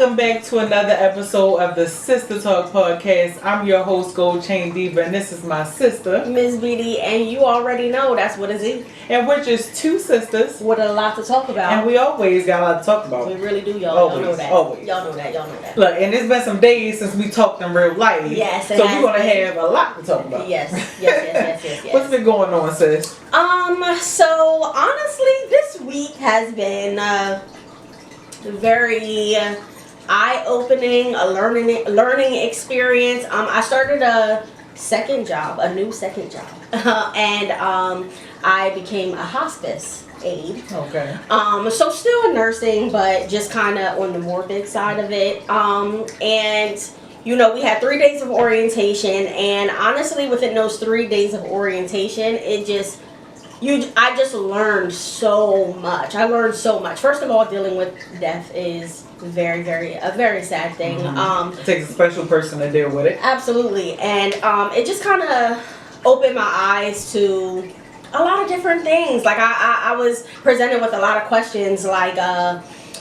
welcome back to another episode of the Sister Talk podcast. I'm your host, Gold Chain Diva, and this is my sister, Miss BD, and you already know that's what it is. And we're just two sisters with a lot to talk about. And we always got a lot to talk about. We really do, y'all. Always, y'all know that. Always. Y'all know that. Y'all know that. Look, and it's been some days since we talked in real life. Yes, so we're gonna have a lot to talk about. Yes. What's been going on, sis? So honestly, this week has been very eye-opening, a learning experience. I started a new second job, and I became a hospice aide. Okay. So still in nursing, but just kind of on the morbid side of it. And you know, we had 3 days of orientation, and honestly, within those 3 days of orientation, I just learned so much. I learned so much. First of all, dealing with death is a very sad thing. Mm-hmm. It takes a special person to deal with it. Absolutely. And it just kind of opened my eyes to a lot of different things. Like I was presented with a lot of questions, like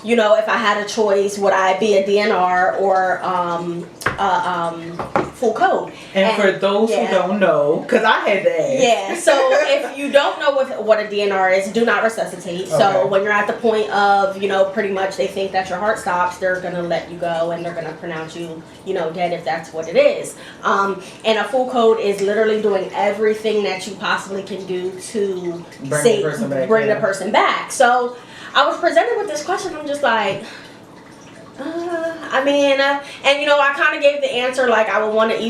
you know, if I had a choice, would I be a DNR or full code? And for those who don't know, because I had to ask. Yeah, so if you don't know what a DNR is, do not resuscitate. Okay. So when you're at the point of, you know, pretty much they think that your heart stops, they're going to let you go and they're going to pronounce you, you know, dead if that's what it is. And a full code is literally doing everything that you possibly can do to bring the person back. So I was presented with this question. I'm just like, and you know, I kind of gave the answer like I would want to be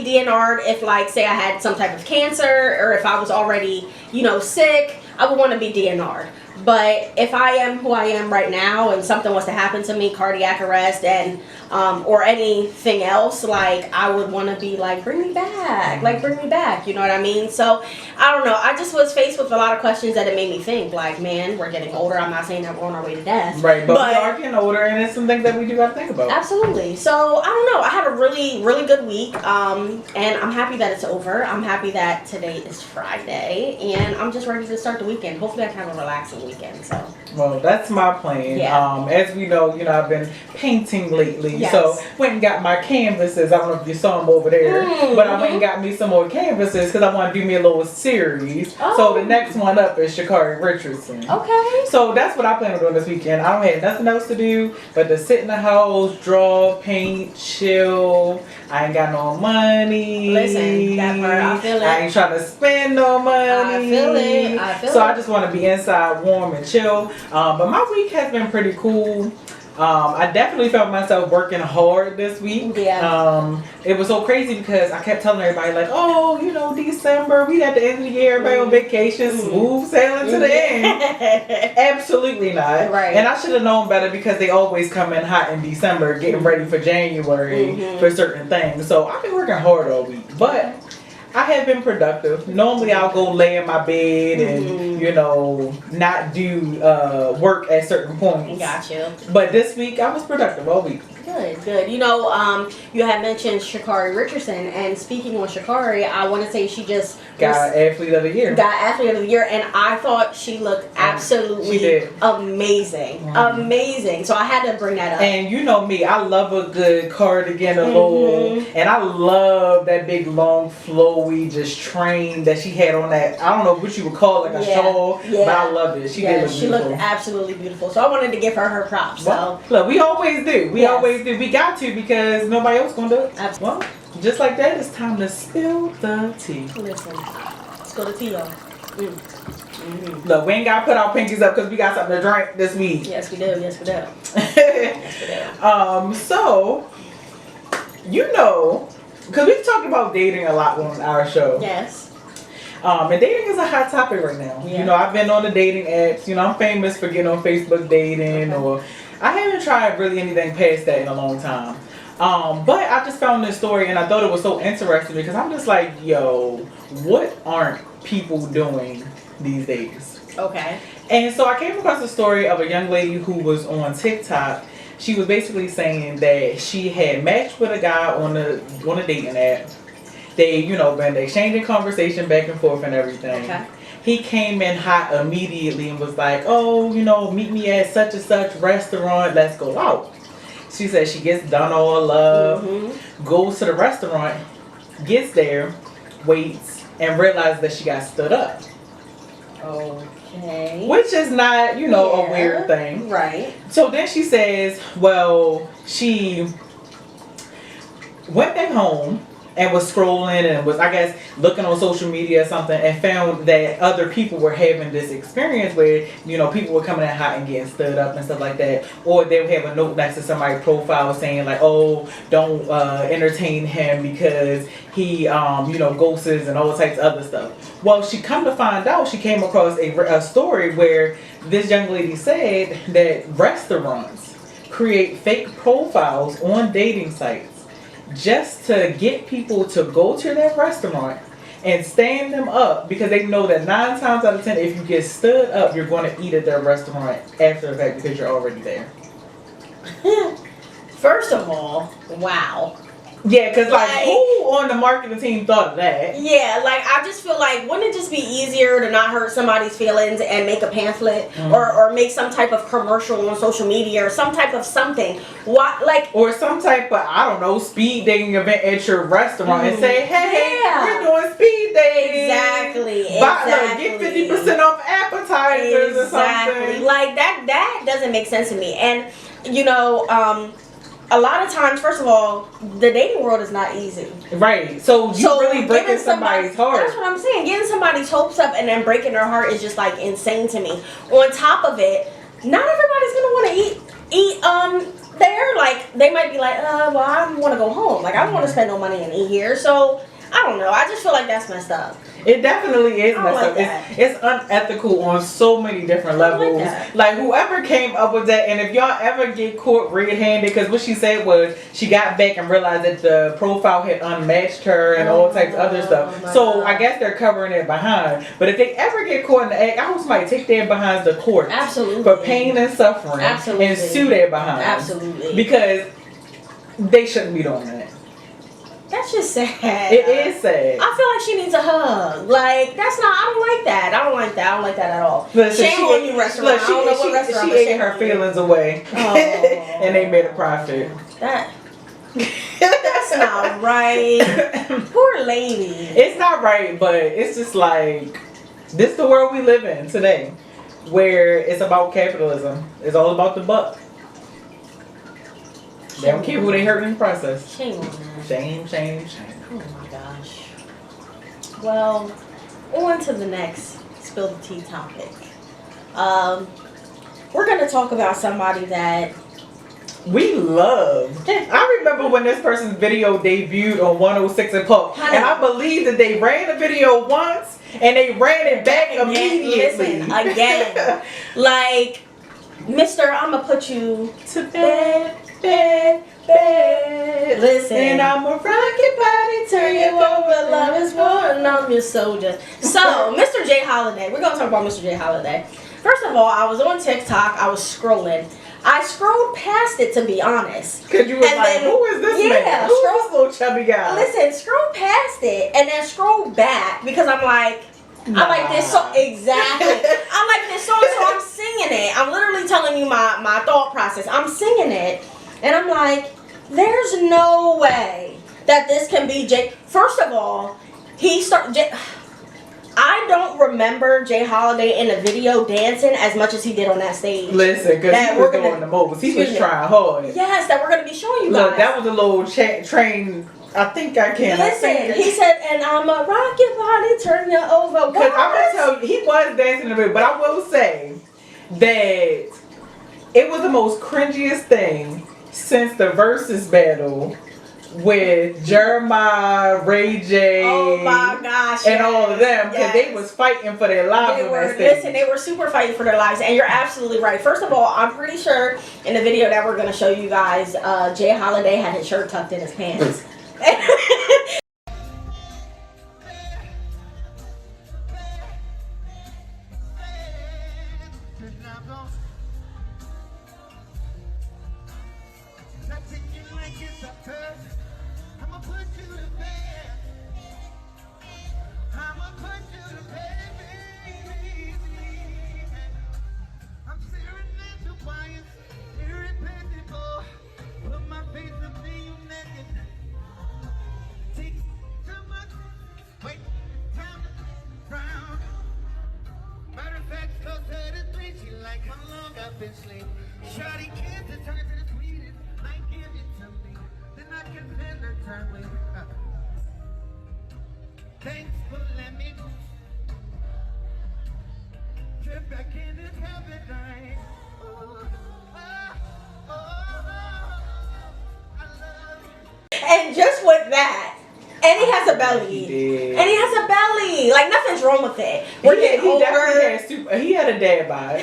DNR'd if, like, say I had some type of cancer, or if I was already, you know, sick, I would want to be DNR'd. But if I am who I am right now and something was to happen to me, cardiac arrest and or anything else, like I would want to be like, bring me back, you know what I mean? So I don't know, I just was faced with a lot of questions that it made me think, like, man, we're getting older. I'm not saying that we're on our way to death, right? But we are getting older, and it's some things that we do got to think about. Absolutely. So I don't know, I had a really good week, and I'm happy that it's over. I'm happy that today is Friday, and I'm just ready to start the weekend. Hopefully I can have a relaxing weekend. So well, that's my plan. Yeah. As we know, you know, I've been painting lately. Yes. So went and got my canvases. I don't know if you saw them over there, but I went and got me some more canvases because I want to do me a little series. Oh. So the next one up is Sha'Carri Richardson. Okay. So that's what I plan on doing this weekend. I don't have nothing else to do but to sit in the house, draw, paint, chill. I ain't got no money. Listen, that part, I feel it. I ain't trying to spend no money. I feel it. So I just want to be inside, warm and chill. But my week has been pretty cool. I definitely felt myself working hard this week. Yeah. It was so crazy because I kept telling everybody, like, oh, you know, December, we at the end of the year, everybody on vacation, smooth sailing to the end. Absolutely not. Right. And I should have known better because they always come in hot in December, getting ready for January for certain things. So I've been working hard all week, but I have been productive. Normally I'll go lay in my bed and, you know, not do work at certain points. Got you. But this week I was productive all week. Good. You know, you had mentioned Sha'Carri Richardson, and speaking on Sha'Carri, I want to say she just got Athlete of the Year. And I thought she looked absolutely amazing. Amazing. So I had to bring that up. And you know me, I love a good cardigan alone, and I love that big long flowy just train that she had on that. I don't know what you would call it, like a shawl, but I loved it. She did look beautiful. She looked absolutely beautiful. So I wanted to give her props. Well, look, we always do. We always do. We got to because nobody else gonna do it. Absolutely. Well, just like that, it's time to spill the tea. Listen, let's go to tea, y'all. Look, we ain't gotta put our pinkies up because we got something to drink this week. Yes, we do. Yes, we do. So, you know, because we've talked about dating a lot on our show. Yes. And dating is a hot topic right now. Yeah. You know, I've been on the dating apps. You know, I'm famous for getting on Facebook dating, or I haven't tried really anything past that in a long time. But I just found this story and I thought it was so interesting because I'm just like, yo, what aren't people doing these days? Okay. And so I came across a story of a young lady who was on TikTok. She was basically saying that she had matched with a guy on a dating app. They, you know, been exchanging conversation back and forth and everything. Okay. he came in hot immediately and was like, oh, you know, meet me at such and such restaurant. Let's go out. She said she gets done all love, goes to the restaurant, gets there, waits, and realizes that she got stood up. Okay. Which is not, you know, a weird thing. Right. So then she says, well, she went back home and was scrolling and was, I guess, looking on social media or something and found that other people were having this experience where, you know, people were coming in hot and getting stood up and stuff like that. Or they would have a note next to somebody's profile saying like, oh, don't entertain him because he, you know, ghosts and all types of other stuff. Well, she come to find out, she came across a story where this young lady said that restaurants create fake profiles on dating sites just to get people to go to their restaurant and stand them up because they know that 9 times out of 10, if you get stood up, you're going to eat at their restaurant after the fact because you're already there. First of all, wow. Yeah, because like who on the marketing team thought of that? Yeah, like I just feel like wouldn't it just be easier to not hurt somebody's feelings and make a pamphlet or make some type of commercial on social media or some type of something? What like or some type of, I don't know, speed dating event at your restaurant and say, hey, we're doing speed dating. Exactly. Get 50% off appetizers or something. Like that doesn't make sense to me. And you know, a lot of times, first of all, the dating world is not easy. Right. So you really breaking somebody's heart. That's what I'm saying. Getting somebody's hopes up and then breaking their heart is just like insane to me. On top of it, not everybody's gonna want to eat there. Like they might be like, well, I want to go home. Like I don't want to spend no money and eat here. So I don't know. I just feel like that's messed up. It definitely is messed up. Like It's unethical on so many different levels. Like whoever came up with that, and if y'all ever get caught red-handed, because what she said was she got back and realized that the profile had unmatched her and all types of other stuff. So I guess they're covering it behind. But if they ever get caught in the act, I hope somebody take their behinds to court. Absolutely. For pain and suffering. Absolutely. And sue their behinds. Absolutely. Because they shouldn't be doing that. That's just sad. It is sad. I feel like she needs a hug. Like that's not. I don't like that. I don't like that. I don't like that at all. Listen, shame on you, restaurant. I don't know what restaurant. She ate her feelings away, and they made a profit. That's not right. Poor lady. It's not right, but it's just like this is the world we live in today, where it's about capitalism. It's all about the buck. They don't care who they hurt in the process. Shame on that. Shame. Oh my gosh. Well, on to the next spill the tea topic. We're gonna talk about somebody that we love. I remember when this person's video debuted on 106 and Pop, and I believe that they ran the video once and they ran it back immediately. Listen, again. Like, Mr. I'ma put you to bed. Listen. And I'ma rock your body, turn you over, love is war, and I'm your soldier. So, Mr. J. Holiday, we're gonna talk about Mr. J. Holiday. First of all, I was on TikTok, I was scrolling. I scrolled past it, to be honest. Cause you was and like, who is this man? Who is this little chubby guy? Listen, scroll past it and then scroll back because I'm like, I like this song. Exactly. I like this song, so I'm singing it. I'm literally telling you my thought process. I'm singing it, and I'm like, there's no way that this can be Jay. First of all, I don't remember Jay Holiday in the video dancing as much as he did on that stage. Listen, because he was doing the most. He was trying hard. Yes, that we're going to be showing you guys. Look, that was a little train. I think I can. Listen, he said, and I'ma rock your body, turn you over. Because I'm going to tell you, he was dancing a bit, but I will say that it was the most cringiest thing since the Versus battle with Jeremiah, Ray J, oh my gosh, and all of them, because they was fighting for their lives. They were super fighting for their lives, and you're absolutely right. First of all, I'm pretty sure in the video that we're gonna show you guys, Jay Holiday had his shirt tucked in his pants. up and sleep. Shorty kids to turn to the sweetest. Like give it to me. Then I can spend the time with her. Thanks for letting me trip back in this paradise. I love you. And just with that, and he has a belly. He did. And he has a belly. Like nothing's wrong with it. We're getting older. He had a dad bod.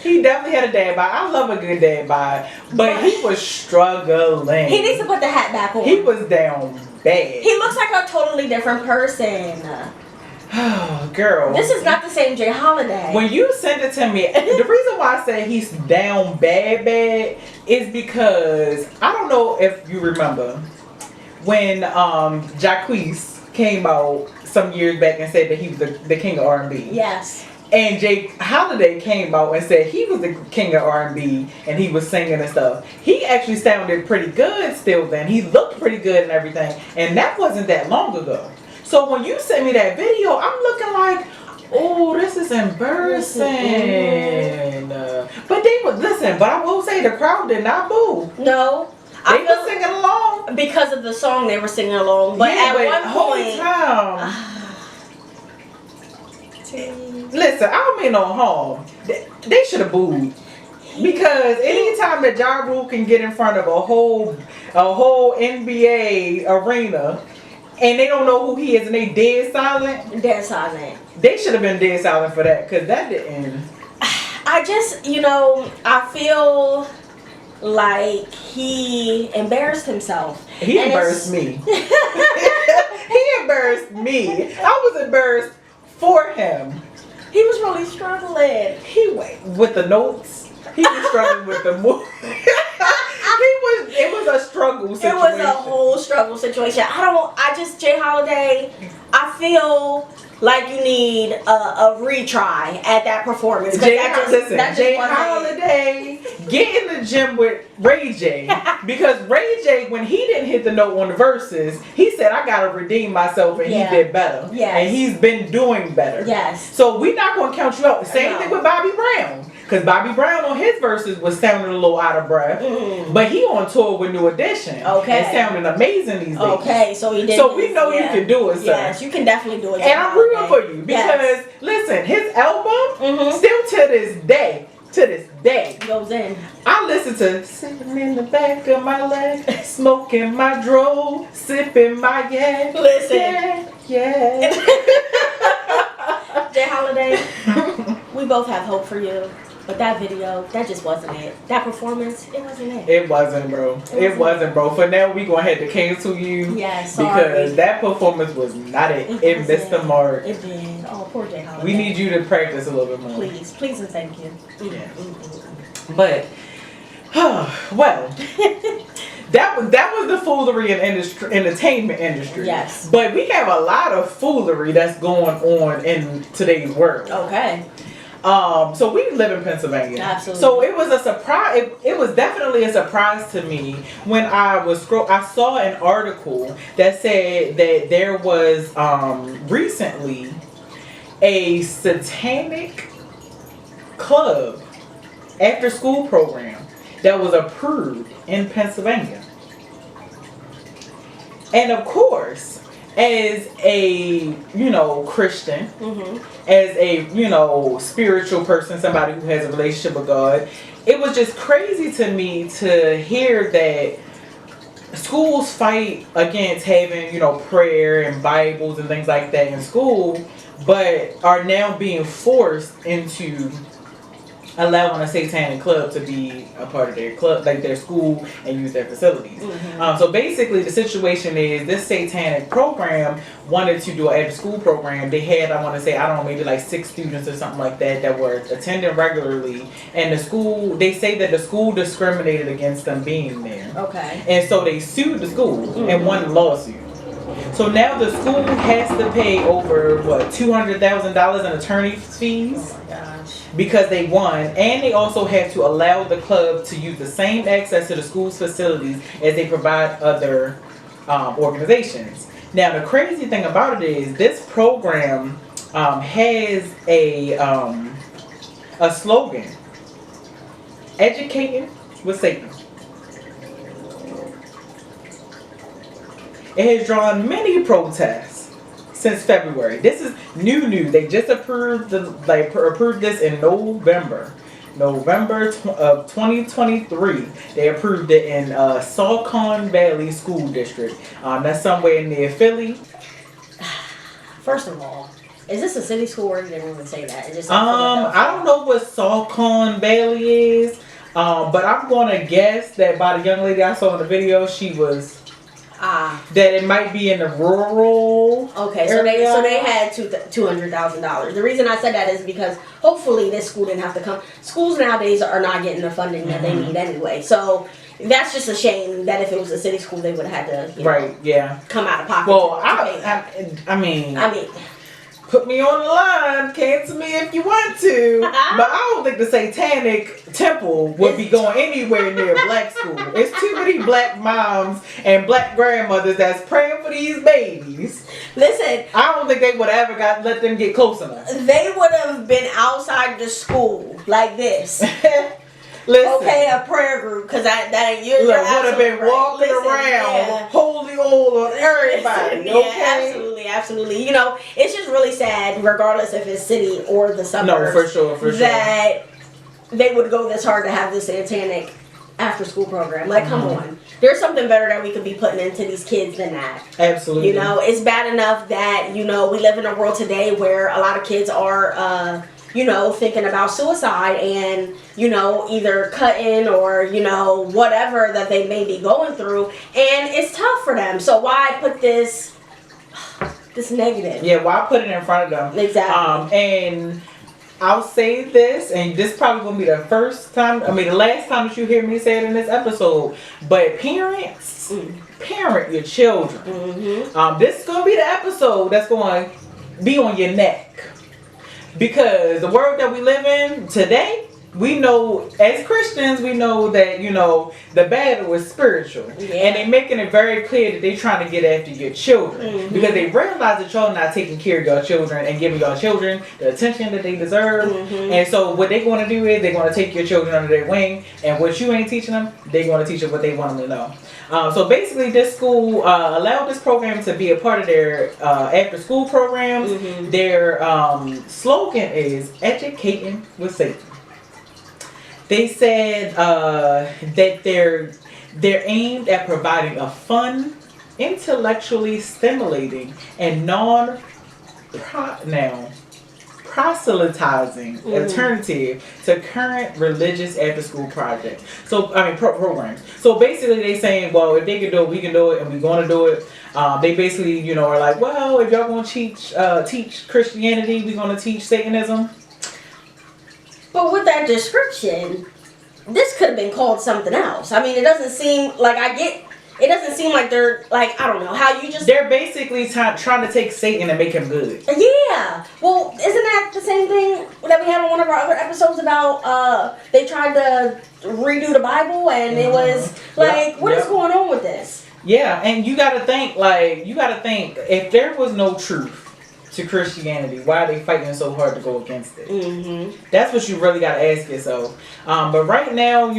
He definitely had a dad bod. I love a good dad bod, but he was struggling. He needs to put the hat back on. He was down bad. He looks like a totally different person. Oh, girl. This is not the same Jay Holiday. When you sent it to me, the reason why I say he's down bad is because I don't know if you remember when Jacquees came out some years back and said that he was the king of R&B. Yes. And Jay Holiday came out and said he was the king of R&B and he was singing and stuff. He actually sounded pretty good still then. He looked pretty good and everything. And that wasn't that long ago. So when you sent me that video, I'm looking like, oh, this is embarrassing. But they would listen, but I will say the crowd did not boo. No. They were singing along. Because of the song they were singing along. But yeah, at one point. Listen, I don't mean no harm. They should have booed. Because anytime that Ja Rule can get in front of a whole NBA arena and they don't know who he is and they dead silent. Dead silent. They should have been dead silent for that because that didn't. I just, I feel like he embarrassed himself. He embarrassed me. He embarrassed me. I was embarrassed for him. He was really struggling. With the notes. He was struggling with the move. It was a struggle situation. It was a whole struggle situation. Jay Holiday, I feel like you need a retry at that performance. Jay Holiday, get in the gym with Ray J. Because Ray J, when he didn't hit the note on the verses, he said, I gotta redeem myself, and he did better. Yes. And he's been doing better. Yes. So we're not gonna count you out. Same thing with Bobby Brown. Because Bobby Brown on his verses was sounding a little out of breath. Mm-hmm. But he on tour with New Edition. Okay. And sounding amazing these days. Okay, so he did. So we know you can do it, sir. Yes, you can definitely do it. And I'm rooting for you. Because, listen, his album, still to this day, goes in. I listen to sitting in the back of my leg, smoking my dro, sipping my yak. Listen. Yeah. Jay Holiday, we both have hope for you. But that video, that just wasn't it. That performance, it wasn't it. It wasn't, bro. It wasn't, bro. For now, we gonna have to cancel you. Yeah, because that performance was not it. It missed the mark. It did. Oh, poor Jay Holiday. We need you to practice a little bit more. Please and thank you. Yeah. But, well, that was the foolery in entertainment industry. Yes. But we have a lot of foolery that's going on in today's world. Okay. So we live in Pennsylvania. Absolutely. So it was a surprise. It was definitely a surprise to me when I saw an article that said that there was recently a satanic club after school program that was approved in Pennsylvania. And of course, as a, Christian, as a, spiritual person, somebody who has a relationship with God, it was just crazy to me to hear that schools fight against having, prayer and Bibles and things like that in school, but are now being forced into allowing a satanic club to be a part of their club, like their school, and use their facilities. So basically the situation is this satanic program wanted to do an after school program. They had, I want to say, maybe like 6 students or something like that were attending regularly, and the school, they say that the school discriminated against them being there. Okay. And so they sued the school and won the lawsuit. So now the school has to pay over $200,000 in attorney fees. Oh my gosh. Because they won, and they also have to allow the club to use the same access to the school's facilities as they provide other organizations. Now the crazy thing about it is this program has a slogan Educating with Satan. It has drawn many protests since February. This is new. They just approved approved this in November of 2023. They approved it in Saucon Valley School District. That's somewhere near Philly. First of all, is this a city school or you didn't even say that? It's just I don't know what Saucon Valley is, but I'm gonna guess that by the young lady I saw in the video, she was that it might be in the rural. Okay, area. so they had $200,000. The reason I said that is because hopefully this school didn't have to come. Schools nowadays are not getting the funding that they need anyway. So that's just a shame that if it was a city school, they would have had to come out of pocket. Well, I mean, put me on the line, cancel me if you want to. But I don't think the Satanic Temple would be going anywhere near a black school. It's too many black moms and black grandmothers that's praying for these babies. Listen, I don't think they would ever let them get close enough. They would have been outside the school like this. Listen, okay, a prayer group, because that ain't you. Would have been walking around, holy oil on everybody. Listen, yeah, absolutely. You know, it's just really sad, regardless if it's city or the suburbs. No, for sure. That they would go this hard to have this satanic after-school program. Like, come on. There's something better that we could be putting into these kids than that. Absolutely. You know, it's bad enough that, we live in a world today where a lot of kids are, thinking about suicide and, either cutting or, whatever that they may be going through. And it's tough for them. So why put this negative? Yeah, why put it in front of them? Exactly. And I'll say this, and this probably will be the last time that you hear me say it in this episode, but parents, parent your children. Mm-hmm. This is going to be the episode that's going to be on your neck. Because the world that we live in today, we know, as Christians, we know that, the battle is spiritual. Yeah. And they're making it very clear that they're trying to get after your children. Mm-hmm. Because they realize that y'all not taking care of your children and giving your children the attention that they deserve. Mm-hmm. And so what they're going to do is they're going to take your children under their wing. And what you ain't teaching them, they're going to teach them what they want them to know. So basically, this school allowed this program to be a part of their after-school programs. Mm-hmm. Their slogan is "Educating with Satan." They said that they're aimed at providing a fun, intellectually stimulating, and proselytizing alternative to current religious after-school projects. Programs. So basically, they saying, well, if they can do it, we can do it, and we're going to do it. They basically, are like, well, if y'all going to teach Christianity, we're going to teach Satanism. But with that description, this could have been called something else. I mean, it doesn't seem like it doesn't seem like they're like, I don't know, how you just... They're basically trying to take Satan and make him good. Yeah. Well, isn't that the same thing that we had on one of our other episodes about they tried to redo the Bible and it was like, what is going on with this? Yeah, and you gotta think if there was no truth to Christianity, why are they fighting so hard to go against it? Mm-hmm. That's what you really gotta ask yourself. But right now,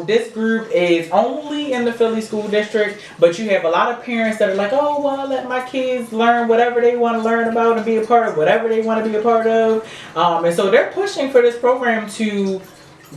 this group is only in the Philly school district, but you have a lot of parents that are like, oh, well, I'll let my kids learn whatever they want to learn about and be a part of whatever they want to be a part of. And so they're pushing for this program to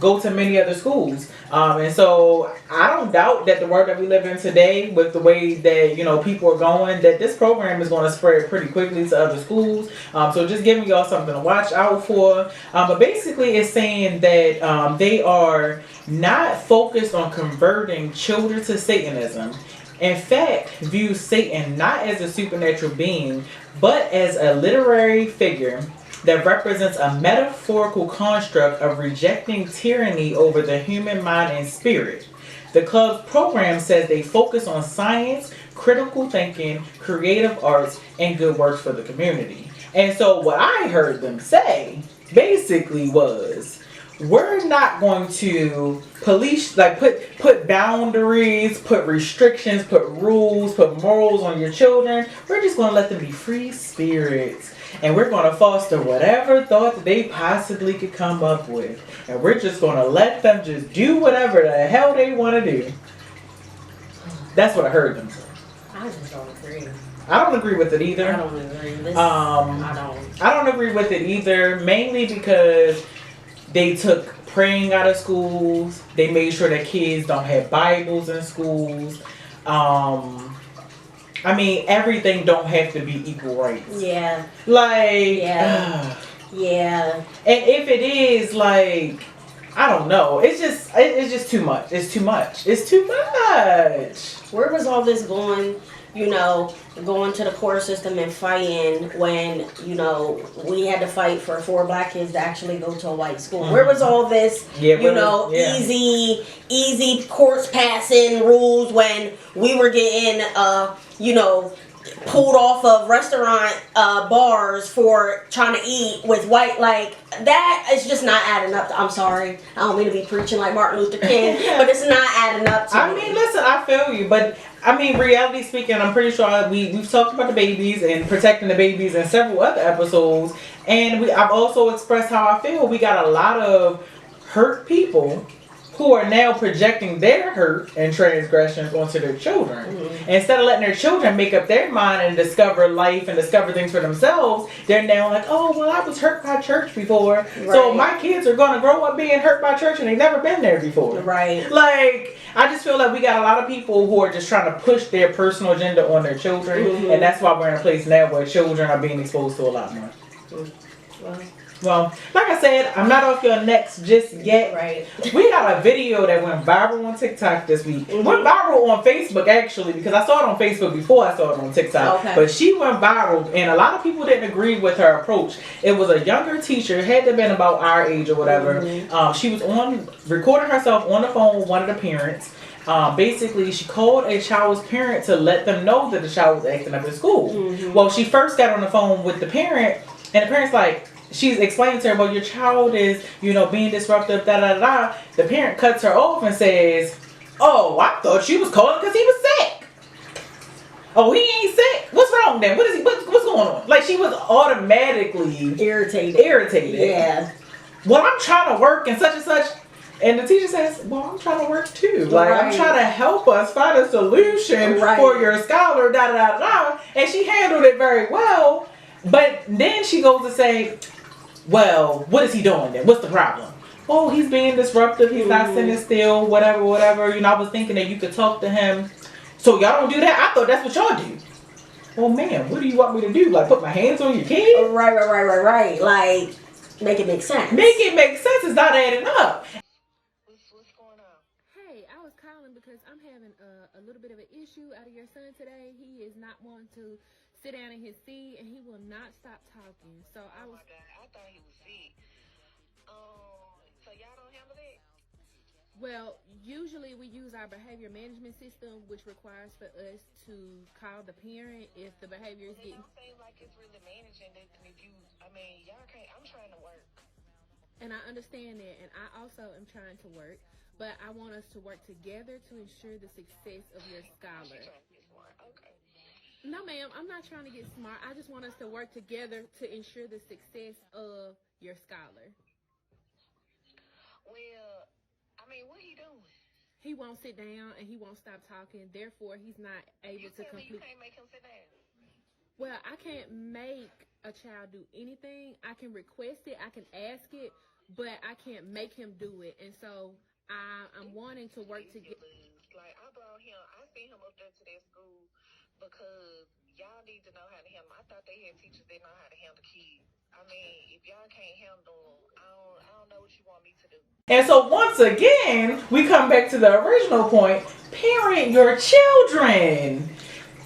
go to many other schools. And so I don't doubt that the world that we live in today, with the way that, people are going, that this program is going to spread pretty quickly to other schools. So just giving y'all something to watch out for. But basically it's saying that they are not focused on converting children to Satanism. In fact, views Satan not as a supernatural being, but as a literary figure that represents a metaphorical construct of rejecting tyranny over the human mind and spirit. The club's program says they focus on science, critical thinking, creative arts, and good works for the community. And so what I heard them say basically was, we're not going to police, like put boundaries, put restrictions, put rules, put morals on your children. We're just going to let them be free spirits. And we're going to foster whatever thought that they possibly could come up with. And we're just going to let them just do whatever the hell they want to do. That's what I heard them say. I just don't agree. I don't agree with it either. I don't agree. I don't agree with it either, mainly because they took praying out of schools. They made sure that kids don't have Bibles in schools. I mean, everything don't have to be equal rights. Yeah. Like, yeah. And if it is, like, I don't know. It's just too much. It's too much. It's too much. Where was all this going? You know, going to the court system and fighting when, you know, we had to fight for 4 black kids to actually go to a white school. Mm-hmm. Where was all this, easy courts passing rules when we were getting, pulled off of restaurant bars for trying to eat with white, like, that is just not adding up. I'm sorry, I don't mean to be preaching like Martin Luther King, but it's not adding up to me. I mean, listen, I feel you, but I mean, reality speaking, I'm pretty sure we've talked about the babies and protecting the babies in several other episodes, and I've also expressed how I feel. We got a lot of hurt people who are now projecting their hurt and transgressions onto their children. Mm-hmm. Instead of letting their children make up their mind and discover life and discover things for themselves, they're now like, oh, well, I was hurt by church before. Right. So my kids are going to grow up being hurt by church and they've never been there before. Right. Like, I just feel like we got a lot of people who are just trying to push their personal agenda on their children. Mm-hmm. And that's why we're in a place now where children are being exposed to a lot more. Well, Well, like I said, I'm not off your necks just yet. Right. We got a video that went viral on TikTok this week. Mm-hmm. Went viral on Facebook, actually, because I saw it on Facebook before I saw it on TikTok. Okay. But she went viral, and a lot of people didn't agree with her approach. It was a younger teacher, had to have been about our age or whatever. Mm-hmm. She was recording herself on the phone with one of the parents. Basically, she called a child's parent to let them know that the child was acting up at school. Mm-hmm. Well, she first got on the phone with the parent, and the parent's like, she's explaining to her, well, your child is, being disruptive, da-da-da-da. The parent cuts her off and says, oh, I thought she was calling because he was sick. Oh, he ain't sick? What's wrong then? What's going on? Like, she was automatically irritated. Yeah. Well, I'm trying to work and such and such. And the teacher says, well, I'm trying to work too. Like, right. I'm trying to help us find a solution for your scholar, da-da-da-da. And she handled it very well. But then she goes to say, well, what is he doing then? What's the problem? Oh, he's being disruptive. He's not sitting still, whatever. I was thinking that you could talk to him. So y'all don't do that? I thought that's what y'all do. Well, man, what do you want me to do? Like, put my hands on your kid? Right. Like, make it make sense. Make it make sense. It's not adding up. What's going on? Hey, I was calling because I'm having a little bit of an issue out of your son today. He is not wanting to sit down in his seat, and he will not stop talking. So God, I thought he was sick. So y'all don't handle that? Well, usually we use our behavior management system, which requires for us to call the parent if the behavior is getting... It don't seem like it's really managing that if you, y'all can't, I'm trying to work. And I understand that, and I also am trying to work, but I want us to work together to ensure the success of your scholar. Okay. No, ma'am, I'm not trying to get smart. I just want us to work together to ensure the success of your scholar. Well, what he doing? He won't sit down and he won't stop talking. Therefore, he's not able to complete. You can't make him sit down. Well, I can't make a child do anything. I can request it. I can ask it, but I can't make him do it. And so I'm wanting to work together. Like, I sent him up there to that school because y'all need to know how to handle them. I thought they had teachers that know how to handle kids. If y'all can't handle them, I don't know what you want me to do. And so once again, we come back to the original point, parent your children.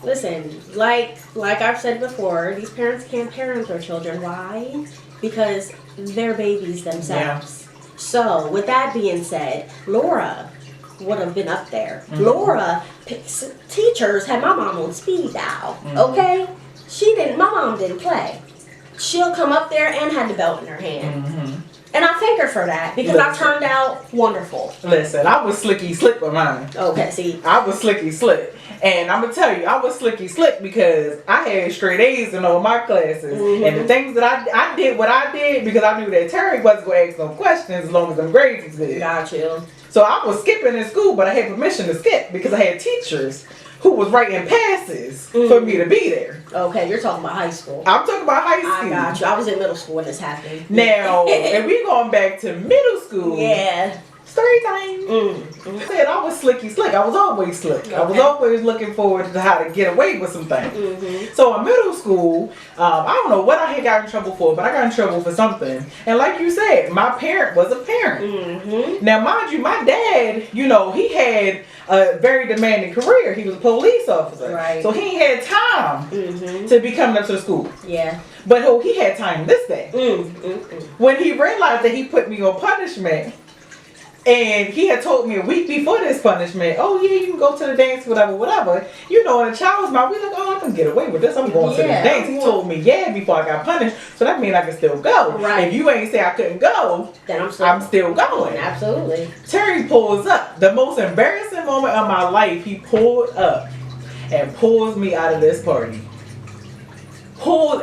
Listen, like I've said before, these parents can't parent their children. Why? Because they're babies themselves. Yeah. So with that being said, Laura would have been up there. Mm-hmm. Laura, teachers had my mom on speed dial. Mm-hmm. Okay? My mom didn't play. She'll come up there and had the belt in her hand. Mm-hmm. And I thank her for that because I turned out wonderful. Listen, I was slicky slick with mine. Okay, see. I was slicky slick. And I'm going to tell you, I was slicky slick because I had straight A's in all my classes. And the things that I did what I did because I knew that Terry wasn't going to ask no questions as long as them grades was good. Got you. So I was skipping in school, but I had permission to skip because I had teachers who was writing passes for me to be there. Okay, you're talking about high school. I'm talking about high school. I got you. I was in middle school when this happened. Now, if we going back to middle school, Yeah. story time. I said I was slicky slick. I was always slick. I was always looking forward to how to get away with some things. So in middle school, I don't know what I had got in trouble for, but I got in trouble for something. And like you said, my parent was a parent. Now, mind you, my dad, you know, he had a very demanding career. He was a police officer. Right. So he had time to be coming up to the school. Yeah. But he had time this day. When he realized that he put me on punishment, and he had told me a week before this punishment, oh yeah, you can go to the dance, whatever. You know, in a child's mind, we like, oh, I can get away with this. I'm going to the dance. He told me, yeah, before I got punished. So that means I can still go. Right. If you ain't say I couldn't go, Then I'm still going. Absolutely. Terry pulls up. The most embarrassing moment of my life, he pulled up and pulls me out of this party.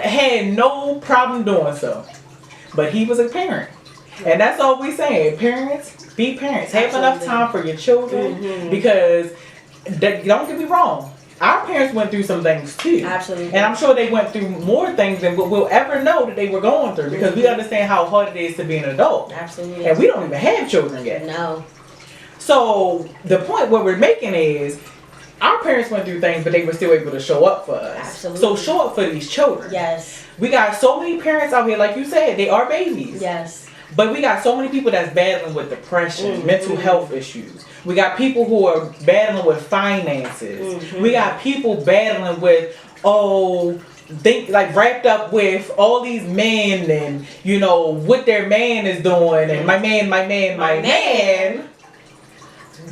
Had no problem doing so. But he was a parent. And that's all we saying. Parents, be parents. Have enough time for your children because, don't get me wrong, our parents went through some things too. Absolutely. And I'm sure they went through more things than what we'll ever know that they were going through because we understand how hard it is to be an adult. Absolutely. And we don't even have children yet. No. So the point what we're making is our parents went through things, but they were still able to show up for us. Absolutely. So show up for these children. Yes. We got so many parents out here, like you said, they are babies. Yes. But we got so many people that's battling with depression, mental health issues. We got people who are battling with finances. We got people battling with, wrapped up with all these men and, you know, what their man is doing and my man.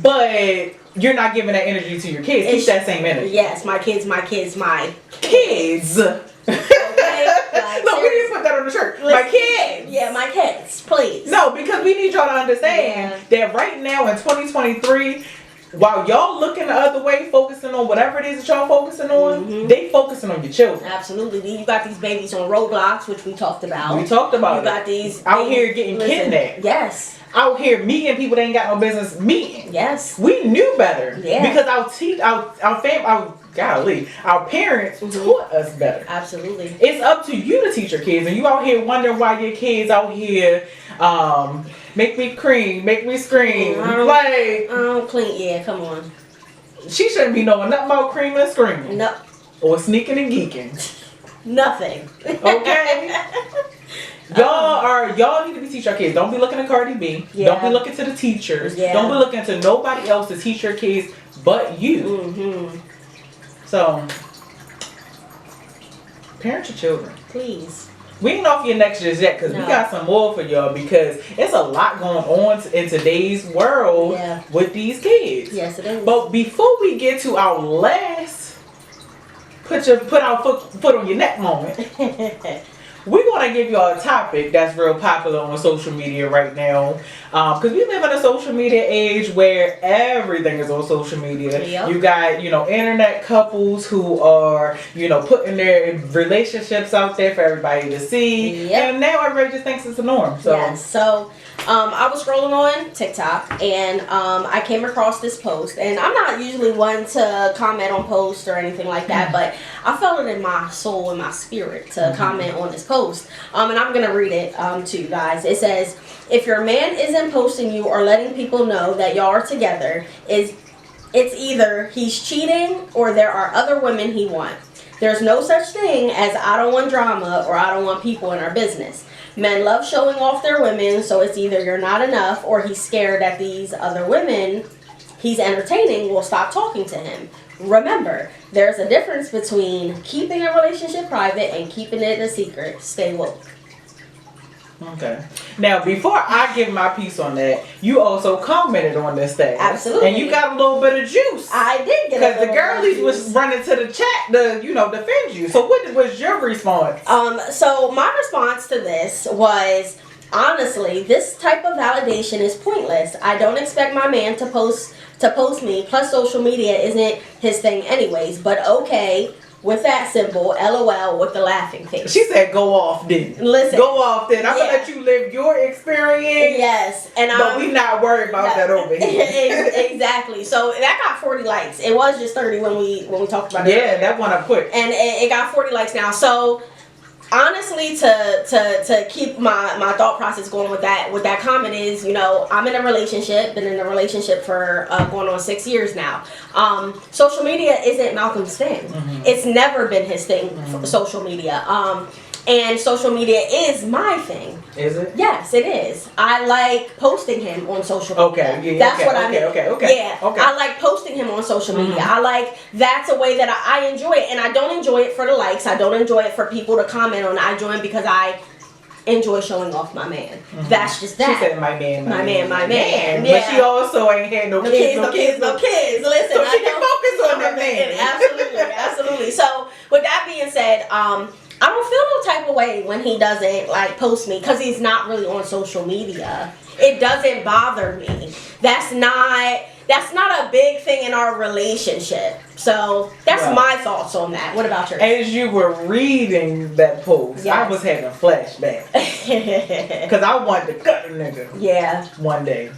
But you're not giving that energy to your kids. Keep that same energy. Yes, my kids. Kids. Like, no, we didn't put that on the shirt. My kids. Yeah, my kids, please. No, because we need y'all to understand that right now in 2023, while y'all looking the other way, focusing on whatever it is that y'all focusing on, they focusing on your children. Absolutely. You got these babies on Roblox, which we talked about. We talked about You got these out here getting kidnapped. Yes. Out here meeting people they ain't got no business meeting. Yes. We knew better. Yeah. Because our parents taught us better. Absolutely. It's up to you to teach your kids, and you out here wondering why your kids out here make me cream, make me scream. Clean. Yeah, come on. She shouldn't be knowing nothing about creaming and screaming. No. Or sneaking and geeking. Nothing. Okay? Y'all need to be teaching your kids. Don't be looking at Cardi B. Yeah. Don't be looking to the teachers. Yeah. Don't be looking to nobody else to teach your kids but you. So, parent your children. Please. We ain't off your necks just yet because we got some more for y'all because it's a lot going on in today's world with these kids. Yes, it is. But before we get to our last put our foot on your neck moment, we're going to give y'all a topic that's real popular on social media right now. Because we live in a social media age where everything is on social media. Yep. You got, internet couples who are, putting their relationships out there for everybody to see. Yep. And now everybody just thinks it's a norm. So. Yes. So I was scrolling on TikTok and I came across this post. And I'm not usually one to comment on posts or anything like that. But I felt it in my soul and my spirit to comment on this post. And I'm going to read it to you guys. It says, if your man isn't posting you or letting people know that y'all are together, it's either he's cheating or there are other women he wants. There's no such thing as I don't want drama or I don't want people in our business. Men love showing off their women, so it's either you're not enough or he's scared that these other women he's entertaining will stop talking to him. Remember, there's a difference between keeping a relationship private and keeping it a secret. Stay woke. Okay. Now, before I give my piece on that, you also commented on this thing. Absolutely. And you got a little bit of juice. I did get a little because the girlies was running to the chat to, defend you. So what was your response? So my response to this was, Honestly, this type of validation is pointless. I don't expect my man to post me. Plus, social media isn't his thing anyways. But okay, with that symbol, LOL with the laughing face. She said, "Go off, then." Listen, go off, then. I'm gonna let you live your experience. Yes, and but we not worried about that over here. Exactly. So that got 40 likes. It was just 30 when we talked about it. Yeah, that one I put, and it got 40 likes now. So. Honestly, to keep my thought process going with that comment is, you know, I'm in a relationship, been in a relationship for going on 6 years now. Social media isn't Malcolm's thing. Mm-hmm. It's never been his thing. Mm-hmm. Social media. And social media is my thing. Is it? Yes, it is. I like posting him on social media. Okay, yeah, that's okay, what I mean. Okay. Yeah, okay. I like posting him on social media. I like, that's a way that I enjoy it. And I don't enjoy it for the likes. I don't enjoy it for people to comment on it. I enjoy it because I enjoy showing off my man. Mm-hmm. That's just that. She said my man. Yeah. But she also ain't had no kids. Listen, so she can focus on that man. Absolutely. So with that being said, I don't feel no type of way when he doesn't like post me because he's not really on social media. It doesn't bother me. That's not a big thing in our relationship. So that's my thoughts on that. What about yours? As you were reading that post, yes. I was having flashbacks because I wanted to cut the nigga. Yeah. One day.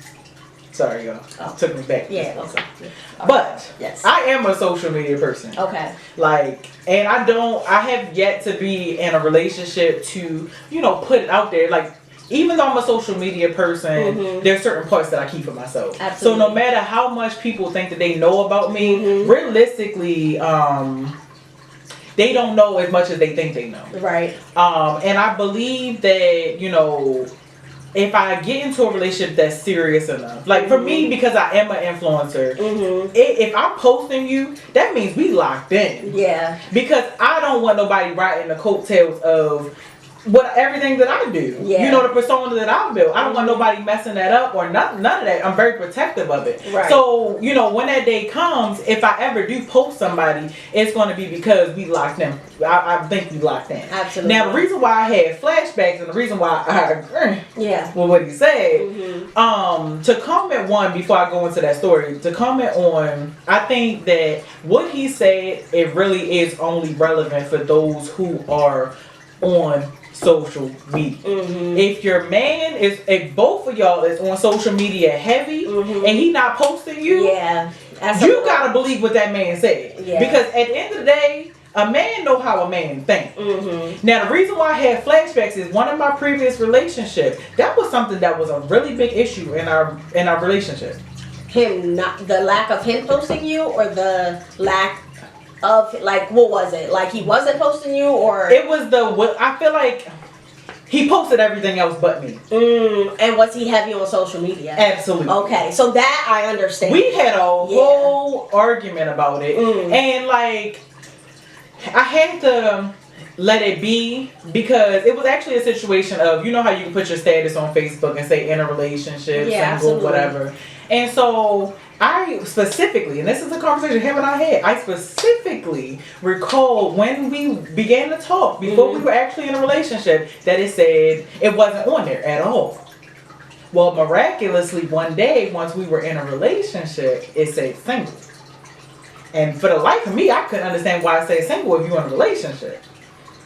Sorry, y'all. Oh. Took me back. Yeah. Okay. But yes, I am a social media person. Okay. Like, and I have yet to be in a relationship to, you know, put it out there. Like, even though I'm a social media person, there's certain parts that I keep for myself. Absolutely. So no matter how much people think that they know about me, realistically, they don't know as much as they think they know. Right. And I believe that, you know, if I get into a relationship that's serious enough, like for me, because I am an influencer, if I'm posting you, that means we locked in. Yeah. Because I don't want nobody riding the coattails of everything that I do. Yeah. You know, the persona that I built. I don't want nobody messing that up or none of that. I'm very protective of it. Right. So, you know, when that day comes, if I ever do post somebody, it's going to be because we locked in. I think we locked in. Absolutely. Now, the reason why I had flashbacks and the reason why I agree with what he said, to comment one, before I go into that story, to comment on, I think that what he said, it really is only relevant for those who are on social media. If your man if both of y'all is on social media heavy and he not posting you, you gotta believe what that man said. Because at the end of the day, a man know how a man think. Now the reason why I had flashbacks is one of my previous relationships, that was something that was a really big issue in our relationship. Him not the lack of him posting you, or the lack of, like, what was it? Like, he wasn't posting you, or it was I feel like he posted everything else but me. And was he heavy on social media? Absolutely. Okay, so that I understand. We had a whole argument about it, and like I had to let it be because it was actually a situation of, you know how you can put your status on Facebook and say in a relationship, single, whatever. And so I specifically, and this is a conversation him and I had, I specifically recall when we began to talk, before we were actually in a relationship, that it said it wasn't on there at all. Well, miraculously, one day, once we were in a relationship, it said single. And for the life of me, I couldn't understand why it said single if you're in a relationship.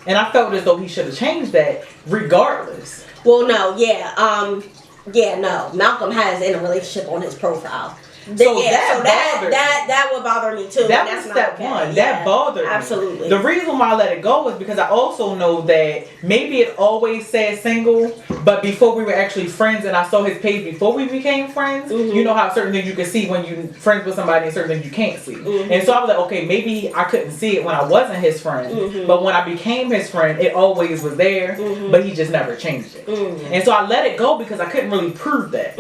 And I felt as though he should have changed that regardless. Well, no, no. Malcolm has in a relationship on his profile. So that would bother me too. That was step one. That bothered me. Absolutely. The reason why I let it go is because I also know that maybe it always said single, but before we were actually friends and I saw his page before we became friends, you know how certain things you can see when you're friends with somebody and certain things you can't see. And so I was like, okay, maybe I couldn't see it when I wasn't his friend, but when I became his friend, it always was there, but he just never changed it. And so I let it go because I couldn't really prove that.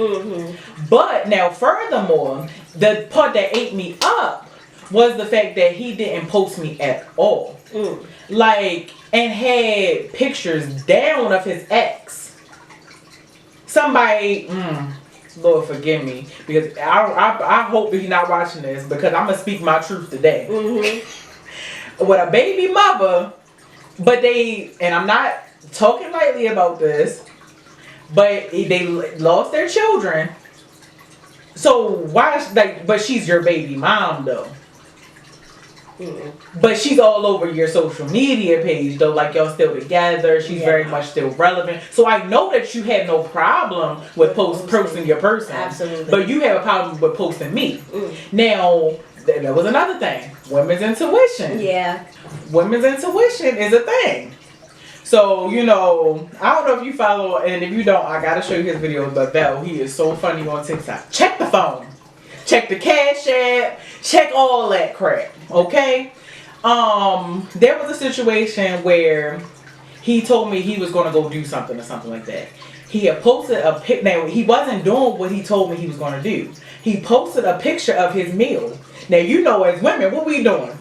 But now furthermore, the part that ate me up was the fact that he didn't post me at all. Like, and had pictures down of his ex. Somebody, Lord forgive me, because I hope he's not watching this, because I'm going to speak my truth today. With a baby mother, but and I'm not talking lightly about this, but they lost their children. So why, like, but she's your baby mom though. But she's all over your social media page though, like y'all still together. She's very much still relevant. So I know that you have no problem with posting your person. Absolutely. But you have a problem with posting me. Now, that was another thing. Women's intuition. Yeah. Women's intuition is a thing. So, you know, I don't know if you follow, and if you don't, I gotta show you his videos, but Val, he is so funny on TikTok. Check the phone. Check the Cash App. Check all that crap. Okay? There was a situation where he told me he was gonna go do something or something like that. He had posted a pic. Now, he wasn't doing what he told me he was gonna do. He posted a picture of his meal. Now, you know, as women, what we doing?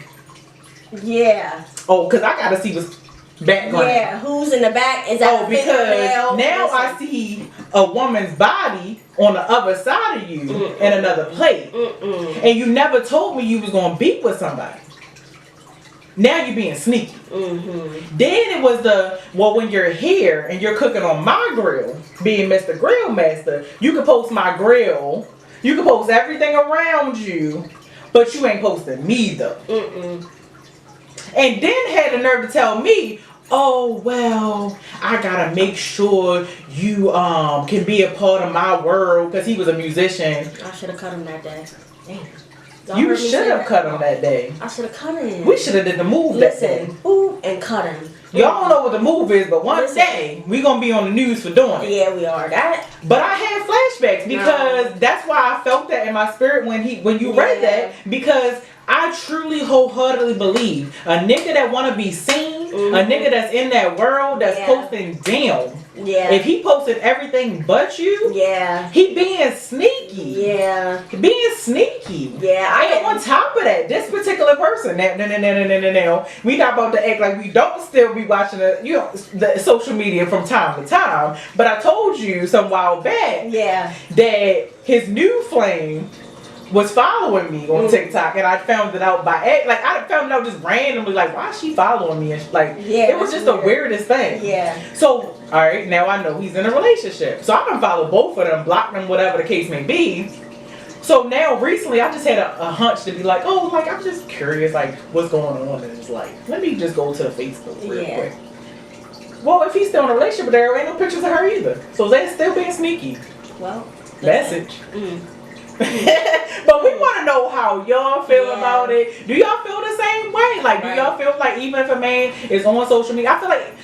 Yeah. Oh, because I gotta see what's background. Yeah, who's in the back? Is that because now I see a woman's body on the other side of you in another plate. And you never told me you was going to beat with somebody. Now you're being sneaky. Then it was when you're here and you're cooking on my grill, being Mr. Grill Master, you can post my grill, you can post everything around you, but you ain't posting me though. And then had the nerve to tell me, oh, well, I gotta make sure you can be a part of my world, because he was a musician. I should have cut him that day. Damn. You should have cut him that day. I should have cut him. We should have did the move that day. Ooh, and cut him. Y'all don't know what the move is, but one day we gonna be on the news for doing it. Yeah, we are. But I had flashbacks because that's why I felt that in my spirit when you read that, because I truly wholeheartedly believe a nigga that wanna be seen, a nigga that's in that world that's posting down. Yeah. If he posted everything but you, he being sneaky. Yeah. Being sneaky. Yeah. And on top of that, this particular person, now, we not about to act like we don't still be watching the social media from time to time. But I told you some while back that his new flame was following me on TikTok, and I found it out I found it out just randomly, like, why is she following me? And it was just the weirdest thing. So, all right, now I know he's in a relationship. So I can follow both of them, block them, whatever the case may be. So now recently I just had a hunch to be like, oh, like, I'm just curious, like, what's going on in his life. Let me just go to Facebook real quick. Well, if he's still in a relationship with her, ain't no pictures of her either. So they're still being sneaky. Well, message. But we want to know how y'all feel about it. Do y'all feel the same way? Like, do y'all feel like even if a man is on social media, I feel like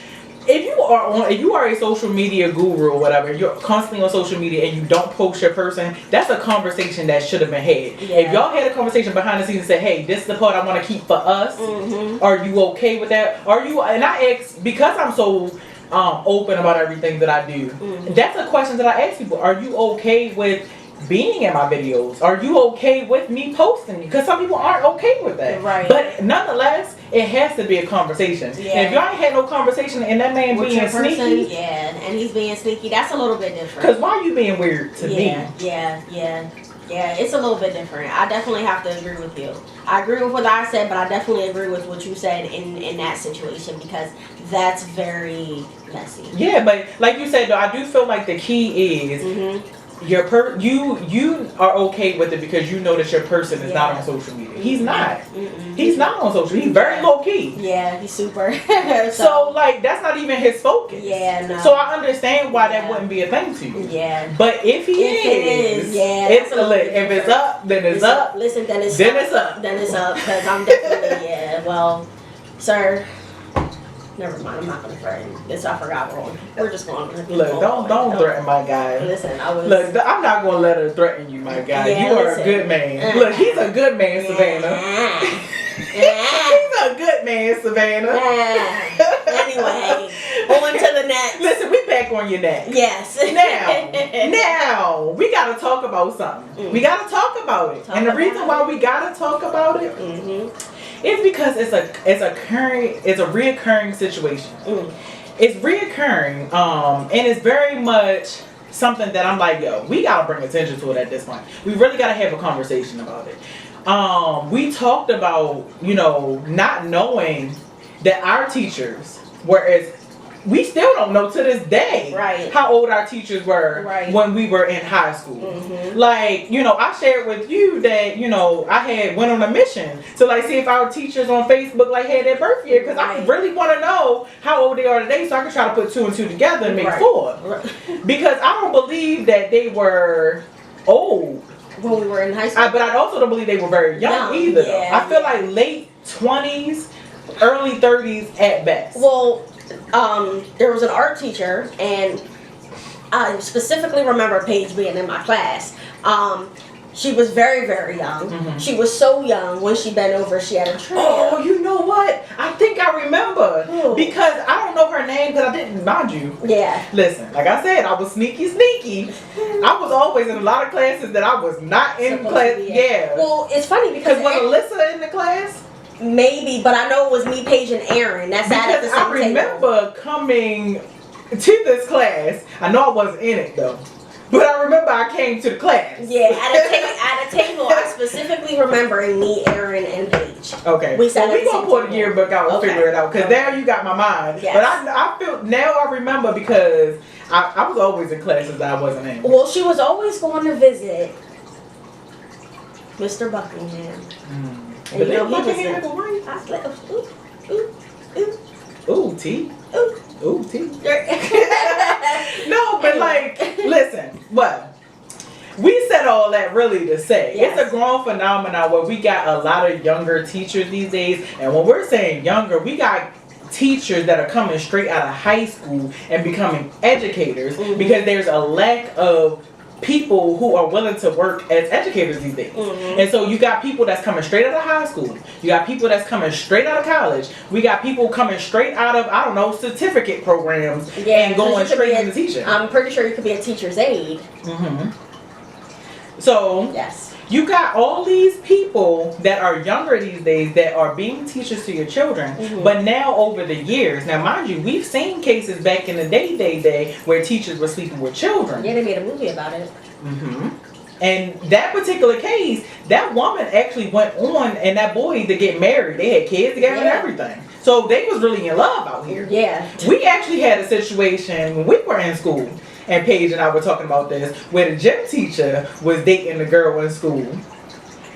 if you are a social media guru or whatever, you're constantly on social media and you don't post your person, that's a conversation that should have been had. If y'all had a conversation behind the scenes and said, hey, this is the part I want to keep for us, are you okay with that? And I ask, because I'm so open about everything that I do, that's a question that I ask people. Are you okay with being in my videos? Are you okay with me posting? Because some people aren't okay with that. Right. But nonetheless, it has to be a conversation. And if y'all ain't had no conversation and that man being sneaky, and he's being sneaky, that's a little bit different. Because why are you being weird to me? Yeah, it's a little bit different. I definitely have to agree with you. I agree with what I said, but I definitely agree with what you said in that situation, because that's very messy. Yeah, but like you said though, I do feel like the key is you are okay with it because you know that your person is not on social media. He's not. He's not on social media. He's very low key. Yeah, he's super. so like that's not even his focus. Yeah, no. So I understand why that wouldn't be a thing to you. Yeah. But if he is, it's a lit. If it's up, then it's up. Listen, then it's up. Then it's up, because I'm definitely well, sir. Never mind, I'm not gonna threaten. This I forgot wrong. We're just going to look. Don't threaten my guy. Listen, look. I'm not gonna let her threaten you, my guy. You are a good man. Look, he's a good man, Savannah. He's a good man, Savannah. Anyway, on to the next. Listen, we back on your neck. Yes. Now we gotta talk about something. We gotta talk about it, and the reason why we gotta talk about it. It's because it's a reoccurring situation. It's reoccurring, and it's very much something that I'm like, yo, we gotta bring attention to it at this point. We really gotta have a conversation about it. We talked about, not knowing that our teachers were as we still don't know to this day Right. how old our teachers were Right. when we were in high school. Mm-hmm. Like, you know, I shared with you that, you know, I had went on a mission to like see if our teachers on Facebook like had their birth year, because I Right. really want to know how old they are today so I can try to put 2 and 2 together and make Right. 4. Right. Because I don't believe that they were old. When we were in high school. But I also don't believe they were very young Young, either. yeah, though. I feel like late 20s, early 30s at best. Well, there was an art teacher, and I specifically remember Paige being in my class. She was very, very young. Mhm. She was so young when she bent over, she had a tramp. Oh, you know what? I think I remember. Who? Because I don't know her name because I didn't, mind you. Yeah. Listen, like I said, I was sneaky. I was always in a lot of classes that I was not in Supposed class. to be in. Yeah. Well, it's funny because Because was Alyssa in the class? maybe, but I know it was me, Paige, and Aaron. That's sat at the Because same I table. remember coming to this class. I know I wasn't in it though. But I remember I came to the class. Yeah, at a table, I specifically remembering me, Aaron, and Paige. Okay. We sat well, at we the gonna same pull the table. yearbook out and Okay. figure it out. Because Okay. now you got my mind. Yes. But I feel now I remember because I was always in classes that I wasn't in. Well, she was always going to visit Mr. Buckingham. Mm. And But you know, they he was fucking there. had a ring. I was like, ooh, ooh, ooh, Ooh, T. ooh. Ooh, T. No, but like, listen, what? We said all that really to say Yes. it's a grown phenomenon where we got a lot of younger teachers these days, and when we're saying younger, we got teachers that are coming straight out of high school and becoming educators Mhm. because there's a lack of people who are willing to work as educators these days. Mhm. And so you got people that's coming straight out of high school. You got people that's coming straight out of college. We got people coming straight out of, I don't know, certificate programs and 'cause going you could straight be into teaching. I'm pretty sure you could be a teacher's aide. Mm-hmm. So Yes. you got all these people that are younger these days that are being teachers to your children, Mhm. but now over the years, now mind you, we've seen cases back in the day where teachers were sleeping with children. Yeah, they made a movie about it. Mm-hmm. And that particular case, that woman actually went on and that boy to get married. They had kids together and Yeah. everything. So they was really in love out here. Yeah. We actually had a situation when we were in school, and Paige and I were talking about this, where the gym teacher was dating the girl in school.